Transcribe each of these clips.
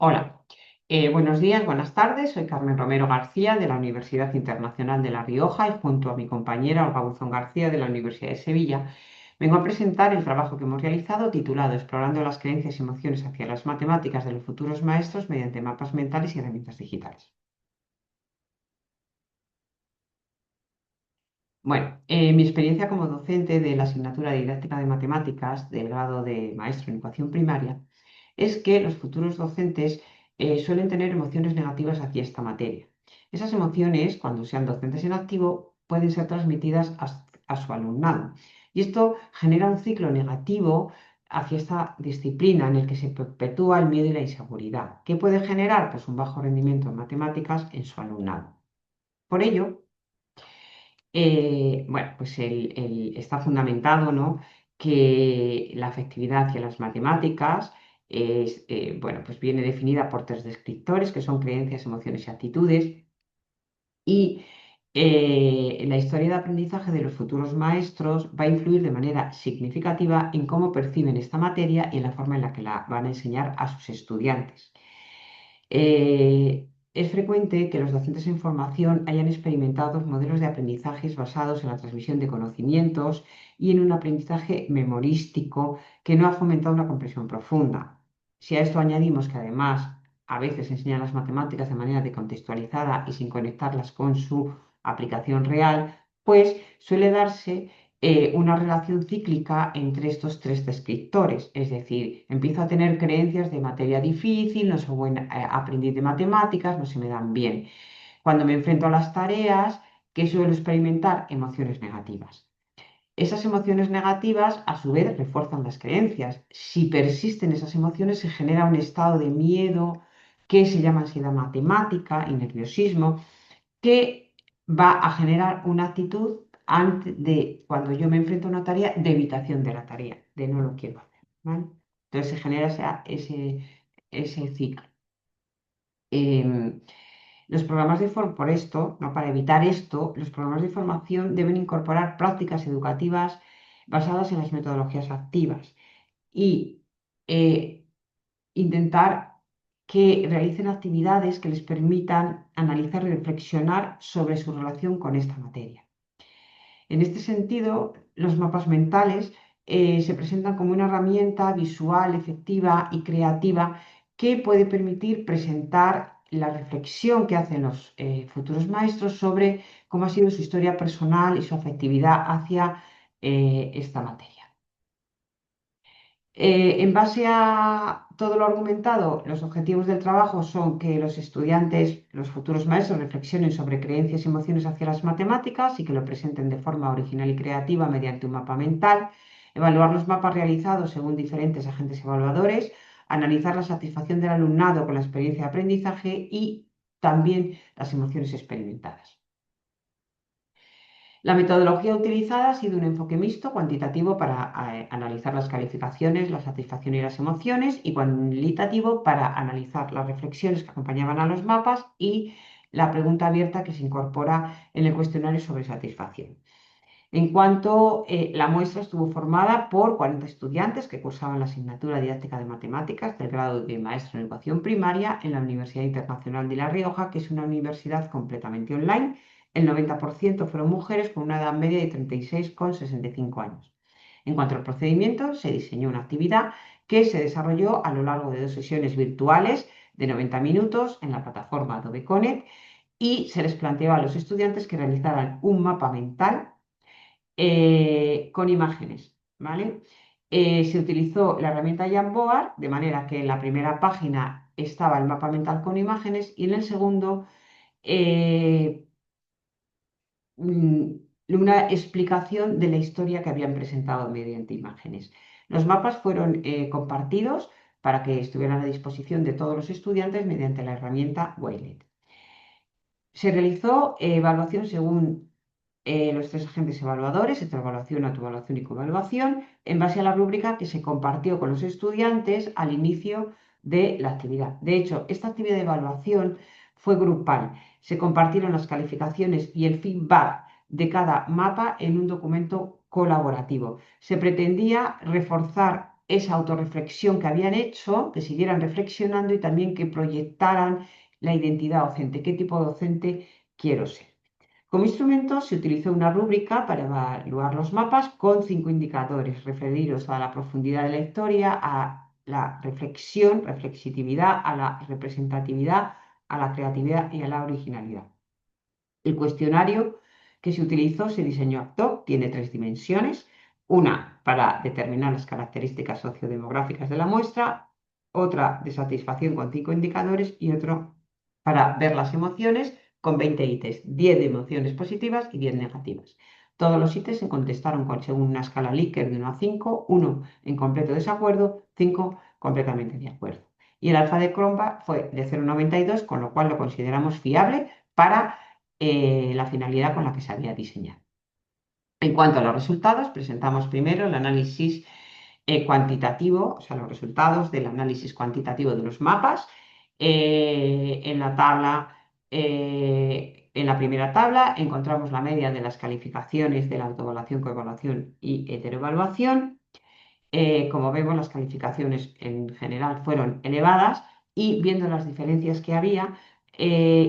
Hola, buenos días, buenas tardes. Soy Carmen Romero García de la Universidad Internacional de La Rioja y junto a mi compañera Olga Buzón García de la Universidad de Sevilla vengo a presentar el trabajo que hemos realizado titulado Explorando las creencias y emociones hacia las matemáticas de los futuros maestros mediante mapas mentales y herramientas digitales. Bueno, mi experiencia como docente de la asignatura de didáctica de matemáticas del grado de maestro en educación primaria es que los futuros docentes suelen tener emociones negativas hacia esta materia. Esas emociones, cuando sean docentes en activo, pueden ser transmitidas a su alumnado. Y esto genera un ciclo negativo hacia esta disciplina en el que se perpetúa el miedo y la inseguridad. ¿Qué puede generar? Pues un bajo rendimiento en matemáticas en su alumnado. Por ello, bueno, pues está fundamentado, ¿no?, que la afectividad hacia las matemáticas bueno, pues viene definida por tres descriptores, que son creencias, emociones y actitudes. Y la historia de aprendizaje de los futuros maestros va a influir de manera significativa en cómo perciben esta materia y en la forma en la que la van a enseñar a sus estudiantes. Es frecuente que los docentes en formación hayan experimentado modelos de aprendizajes basados en la transmisión de conocimientos y en un aprendizaje memorístico que no ha fomentado una comprensión profunda. Si a esto añadimos que además a veces enseñan las matemáticas de manera decontextualizada y sin conectarlas con su aplicación real, pues suele darse una relación cíclica entre estos tres descriptores, es decir, empiezo a tener creencias de materia difícil, no soy buen aprendiz de matemáticas, no se me dan bien. Cuando me enfrento a las tareas, que suelo experimentar emociones negativas. Esas emociones negativas, a su vez, refuerzan las creencias. Si persisten esas emociones, se genera un estado de miedo que se llama ansiedad matemática y nerviosismo, que va a generar una actitud de cuando yo me enfrento a una tarea de evitación de la tarea, de no lo quiero hacer, ¿vale? Entonces se genera ese ciclo. Em, los programas por esto, ¿no?, para evitar esto, los programas de formación deben incorporar prácticas educativas basadas en las metodologías activas y eh, intentar que realicen actividades que les permitan analizar y reflexionar sobre su relación con esta materia. En este sentido, los mapas mentales se presentan como una herramienta visual, efectiva y creativa que puede permitir presentar la reflexión que hacen los futuros maestros sobre cómo ha sido su historia personal y su afectividad hacia esta materia. En base a todo lo argumentado, los objetivos del trabajo son que los estudiantes, los futuros maestros, reflexionen sobre creencias y emociones hacia las matemáticas y que lo presenten de forma original y creativa mediante un mapa mental, evaluar los mapas realizados según diferentes agentes evaluadores, analizar la satisfacción del alumnado con la experiencia de aprendizaje y también las emociones experimentadas. La metodología utilizada ha sido un enfoque mixto, cuantitativo para analizar las calificaciones, la satisfacción y las emociones, y cualitativo para analizar las reflexiones que acompañaban a los mapas y la pregunta abierta que se incorpora en el cuestionario sobre satisfacción. En cuanto la muestra estuvo formada por 40 estudiantes que cursaban la asignatura didáctica de matemáticas del grado de maestro en educación primaria en la Universidad Internacional de La Rioja, que es una universidad completamente online. El 90% fueron mujeres con una edad media de 36,65 años. En cuanto al procedimiento, se diseñó una actividad que se desarrolló a lo largo de 2 sesiones virtuales de 90 minutos en la plataforma Adobe Connect y se les planteó a los estudiantes que realizaran un mapa mental con imágenes, ¿vale? Se utilizó la herramienta Jamboard, de manera que en la primera página estaba el mapa mental con imágenes y en el segundo eh, mm, una explicación de la historia que habían presentado mediante imágenes. Los mapas fueron compartidos para que estuvieran a disposición de todos los estudiantes mediante la herramienta Wakelet. Se realizó evaluación según los tres agentes evaluadores, evaluación, autoevaluación y coevaluación, en base a la rúbrica que se compartió con los estudiantes al inicio de la actividad. De hecho, esta actividad de evaluación fue grupal. Se compartieron las calificaciones y el feedback de cada mapa en un documento colaborativo. Se pretendía reforzar esa autorreflexión que habían hecho, que siguieran reflexionando y también que proyectaran la identidad docente, qué tipo de docente quiero ser. Como instrumento se utilizó una rúbrica para evaluar los mapas con 5 indicadores referidos a la profundidad de la historia, a la reflexión, reflexitividad, a la representatividad, a la creatividad y a la originalidad. El cuestionario que se utilizó se diseñó ad hoc, tiene 3 dimensiones, una para determinar las características sociodemográficas de la muestra, otra de satisfacción con 5 indicadores y otro para ver las emociones con 20 ítems, 10 de emociones positivas y 10 negativas. Todos los ítems se contestaron según una escala Likert de 1 a 5, 1 en completo desacuerdo, 5 completamente de acuerdo. Y el alfa de Cronbach fue de 0,92, con lo cual lo consideramos fiable para la finalidad con la que se había diseñado. En cuanto a los resultados, presentamos primero el análisis cuantitativo, o sea, los resultados del análisis cuantitativo de los mapas. En la tabla, en la primera tabla encontramos la media de las calificaciones de la autoevaluación, coevaluación y heteroevaluación. Como vemos, las calificaciones en general fueron elevadas y viendo las diferencias que había,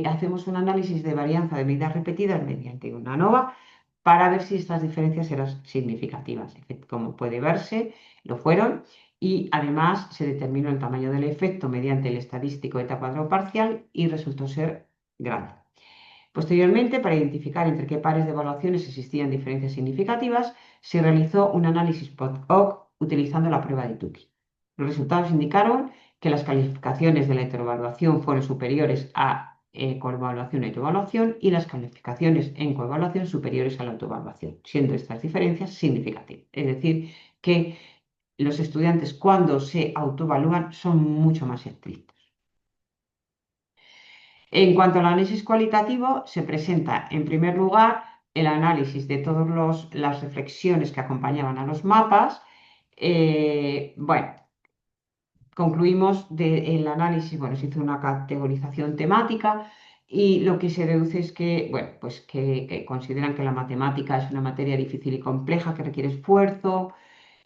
hacemos un análisis de varianza de medidas repetidas mediante una ANOVA para ver si estas diferencias eran significativas. Como puede verse, lo fueron y además se determinó el tamaño del efecto mediante el estadístico eta cuadrado parcial y resultó ser grande. Posteriormente, para identificar entre qué pares de evaluaciones existían diferencias significativas, se realizó un análisis post-hoc utilizando la prueba de Tukey. Los resultados indicaron que las calificaciones de la heteroevaluación fueron superiores a coevaluación y autoevaluación y las calificaciones en coevaluación superiores a la autoevaluación, siendo estas diferencias significativas. Es decir, que los estudiantes cuando se autoevalúan son mucho más estrictos. En cuanto al análisis cualitativo, se presenta en primer lugar el análisis de todas las reflexiones que acompañaban a los mapas. Bueno, concluimos del análisis, bueno, se hizo una categorización temática y lo que se deduce es que, bueno, pues que consideran que la matemática es una materia difícil y compleja que requiere esfuerzo,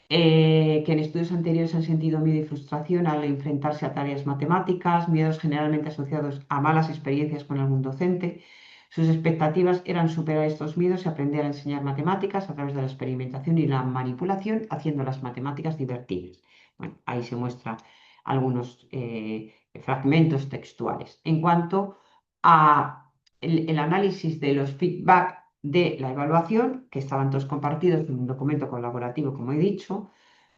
que en estudios anteriores han sentido miedo y frustración al enfrentarse a tareas matemáticas, miedos generalmente asociados a malas experiencias con algún docente. Sus expectativas eran superar estos miedos y aprender a enseñar matemáticas a través de la experimentación y la manipulación, haciendo las matemáticas divertidas. Bueno, ahí se muestran algunos fragmentos textuales. En cuanto a el análisis de los feedback de la evaluación, que estaban todos compartidos en un documento colaborativo, como he dicho,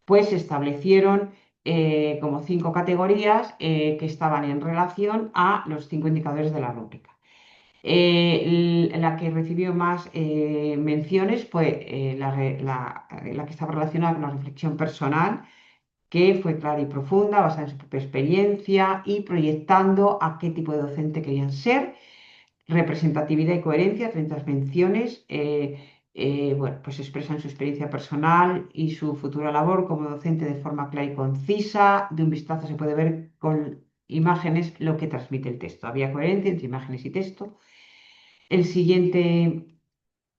pues se establecieron como 5 categorías que estaban en relación a los 5 indicadores de la rúbrica. La que recibió más menciones fue la que estaba relacionada con la reflexión personal, que fue clara y profunda, basada en su propia experiencia y proyectando a qué tipo de docente querían ser. Representatividad y coherencia, 30 menciones, bueno, pues expresan su experiencia personal y su futura labor como docente de forma clara y concisa. De un vistazo se puede ver con imágenes lo que transmite el texto. Había coherencia entre imágenes y texto. El siguiente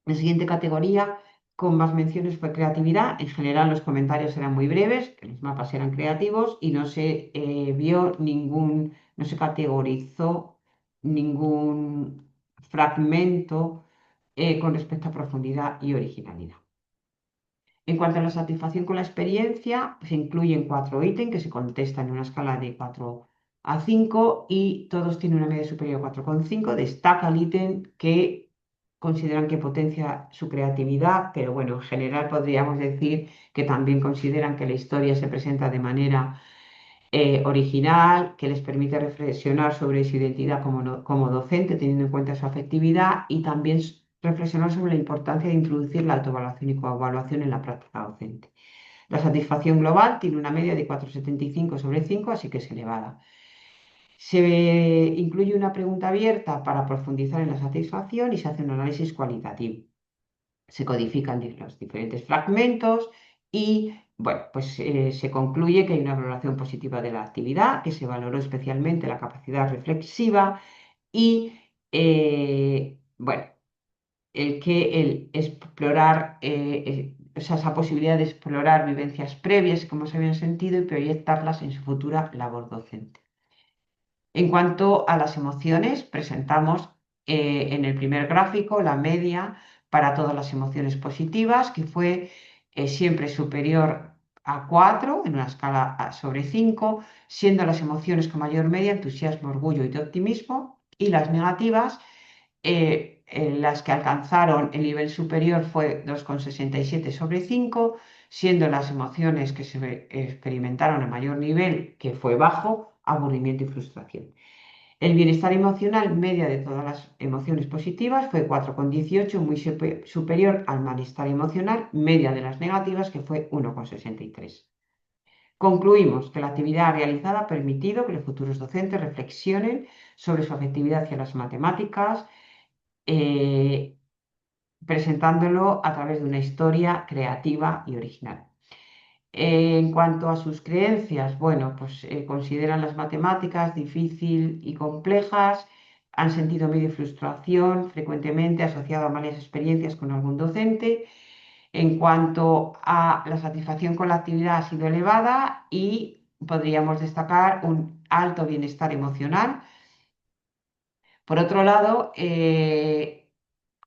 la siguiente categoría con más menciones fue creatividad. En general los comentarios eran muy breves, que los mapas eran creativos y no se no se categorizó ningún fragmento con respecto a profundidad y originalidad. En cuanto a la satisfacción con la experiencia, se incluyen 4 ítems que se contestan en una escala de 4 a 5 y todos tienen una media superior a 4,5. Destaca el ítem que consideran que potencia su creatividad, pero bueno, en general podríamos decir que también consideran que la historia se presenta de manera original, que les permite reflexionar sobre su identidad como docente, teniendo en cuenta su afectividad y también reflexionar sobre la importancia de introducir la autoevaluación y coevaluación en la práctica docente. La satisfacción global tiene una media de 4,75 sobre 5, así que es elevada. Se incluye una pregunta abierta para profundizar en la satisfacción y se hace un análisis cualitativo. Se codifican los diferentes fragmentos y, bueno, pues se concluye que hay una valoración positiva de la actividad, que se valoró especialmente la capacidad reflexiva y, bueno, el explorar o sea, esa posibilidad de explorar vivencias previas, cómo se habían sentido y proyectarlas en su futura labor docente. En cuanto a las emociones, presentamos en el primer gráfico la media para todas las emociones positivas, que fue siempre superior a 4 en una escala sobre 5, siendo las emociones con mayor media entusiasmo, orgullo y optimismo, y las negativas, las que alcanzaron el nivel superior fue 2,67 sobre 5, siendo las emociones que se experimentaron a mayor nivel, que fue bajo, aburrimiento y frustración. El bienestar emocional media de todas las emociones positivas fue 4,18, muy superior al malestar emocional media de las negativas, que fue 1,63. Concluimos que la actividad realizada ha permitido que los futuros docentes reflexionen sobre su afectividad hacia las matemáticas, eh, presentándolo a través de una historia creativa y original. En cuanto a sus creencias, bueno, pues consideran las matemáticas difíciles y complejas, han sentido miedo y frustración frecuentemente asociado a malas experiencias con algún docente. En cuanto a la satisfacción con la actividad ha sido elevada y podríamos destacar un alto bienestar emocional. Por otro lado,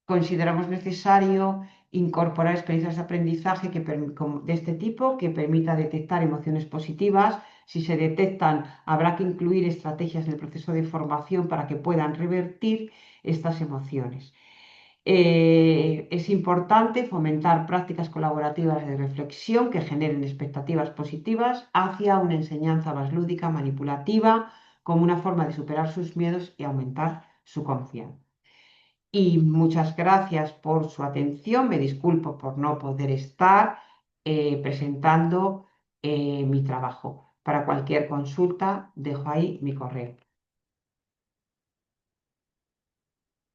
consideramos necesario incorporar experiencias de aprendizaje de este tipo que permita detectar emociones positivas. Si se detectan, habrá que incluir estrategias en el proceso de formación para que puedan revertir estas emociones. Es importante fomentar prácticas colaborativas de reflexión que generen expectativas positivas hacia una enseñanza más lúdica, manipulativa, como una forma de superar sus miedos y aumentar su confianza. Y muchas gracias por su atención. Me disculpo por no poder estar presentando mi trabajo. Para cualquier consulta, dejo ahí mi correo.